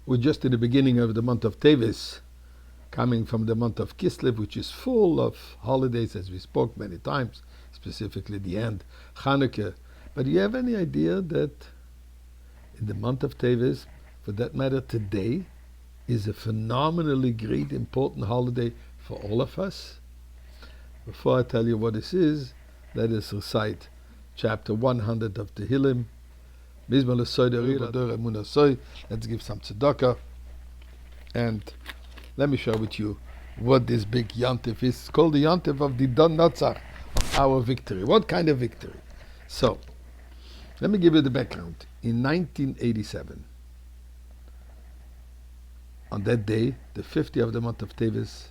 We're just in the beginning of the month of Teves, coming from the month of Kislev, which is full of holidays, as we spoke many times, specifically the end, Hanukkah. But do you have any idea that in the month of Teves, for that matter today, is a phenomenally great, important holiday for all of us? Before I tell you what this is, let us recite chapter 100 of Tehillim. Let's give some tzedakah, and let me share with you what this big yontif is. It's called the yontif of the Don Natzach, of our victory. What kind of victory? So, let me give you the background. In 1987, on that day, the 50th of the month of Teves,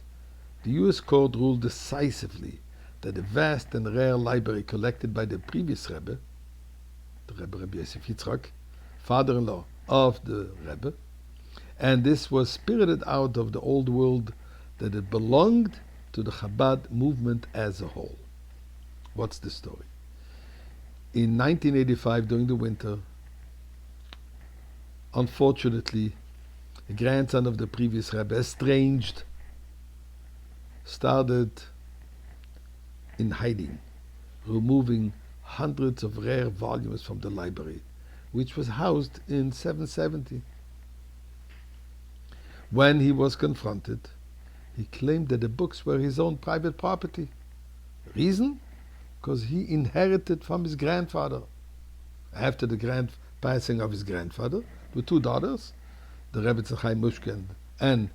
the U.S. court ruled decisively that the vast and rare library collected by the previous Rebbe, the Rabbi Yosef Yitzchak, father-in-law of the Rebbe, and this was spirited out of the old world, that it belonged to the Chabad movement as a whole. What's the story? In 1985, during the winter, unfortunately, a grandson of the previous Rebbe, estranged, started in hiding, removing hundreds of rare volumes from the library, which was housed in 770. When he was confronted, he claimed that the books were his own private property. Reason? Because he inherited from his grandfather. After the passing of his grandfather, with two daughters, the Rebbe Tzachai Mushkin and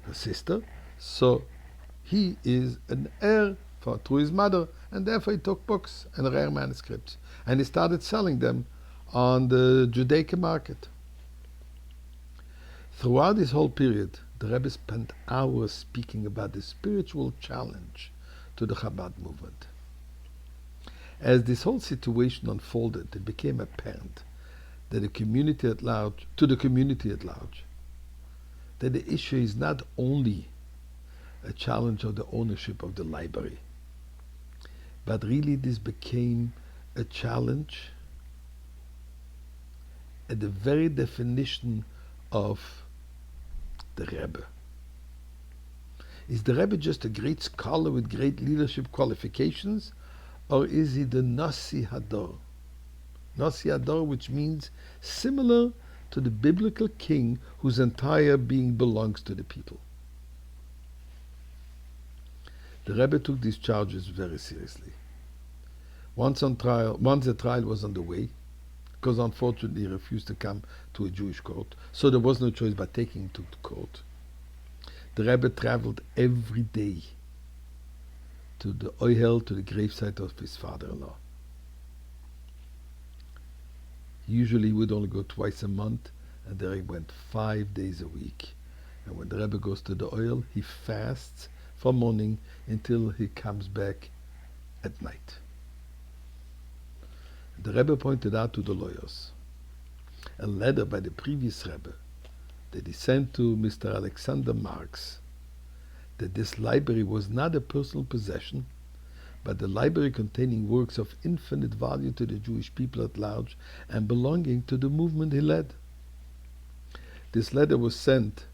her sister, so he is an heir through his mother, and therefore he took books and rare manuscripts, and he started selling them on the Judaica market. Throughout this whole period, the Rebbe spent hours speaking about the spiritual challenge to the Chabad movement. As this whole situation unfolded, it became apparent that the community at large, that the issue is not only a challenge of the ownership of the library, but really this became a challenge at the very definition of the Rebbe. Is the Rebbe just a great scholar with great leadership qualifications, or is he the Nasi Hador? Nasi Hador, which means similar to the biblical king whose entire being belongs to the people. The Rebbe took these charges very seriously. Once the trial was on the way, because unfortunately he refused to come to a Jewish court, so there was no choice but taking him to the court. The Rebbe traveled every day to the Ohel, to the gravesite of his father-in-law. Usually he would only go twice a month, and there he went 5 days a week. And when the Rebbe goes to the Ohel, he fasts from morning until he comes back at night. The Rebbe pointed out to the lawyers a letter by the previous Rebbe that he sent to Mr. Alexander Marx, that this library was not a personal possession, but a library containing works of infinite value to the Jewish people at large and belonging to the movement he led. This letter was sent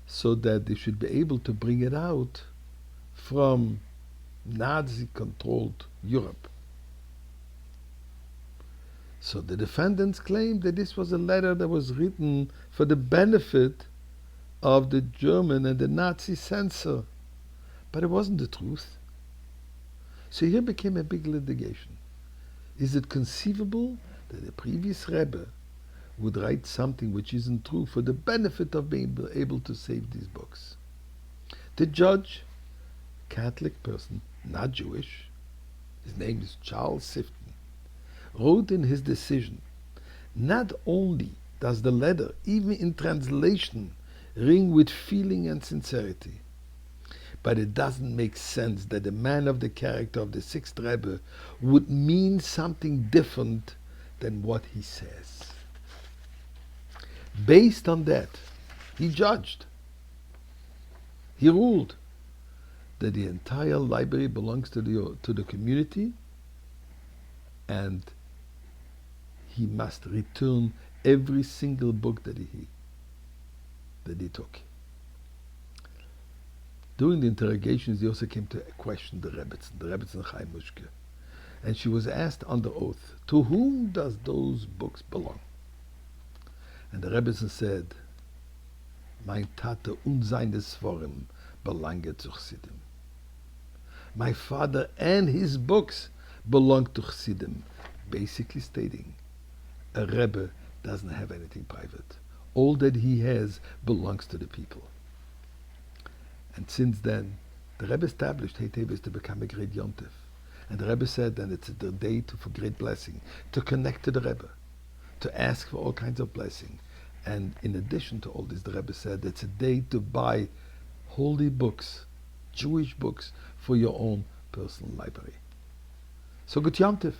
so that they should be able to bring it out from Nazi-controlled Europe. So the defendants claimed that this was a letter that was written for the benefit of the German and the Nazi censor. But it wasn't the truth. So here became a big litigation. Is it conceivable that the previous Rebbe would write something which isn't true for the benefit of being able to save these books? The judge, Catholic person, not Jewish, his name is Charles Sifton, wrote in his decision, not only does the letter, even in translation, ring with feeling and sincerity, but it doesn't make sense that a man of the character of the sixth Rebbe would mean something different than what he says. Based on that, he judged, he ruled that the entire library belongs to the community, and he must return every single book that he that he took. During the interrogations, he also came to question the Rebbetzin Chaim Mushke. And she was asked under oath, to whom does those books belong? And the Rebbetzin said, mein Tate und seine Sforim belangen zu Chassidim. My father and his books belong to Chassidim. Basically stating, a Rebbe doesn't have anything private. All that he has belongs to the people. And since then, the Rebbe established Teves to become a great Yontif. And the Rebbe said that it's the day for great blessing, to connect to the Rebbe, to ask for all kinds of blessing. And in addition to all this, the Rebbe said it's a day to buy holy books, Jewish books, for your own personal library. So good Yontif.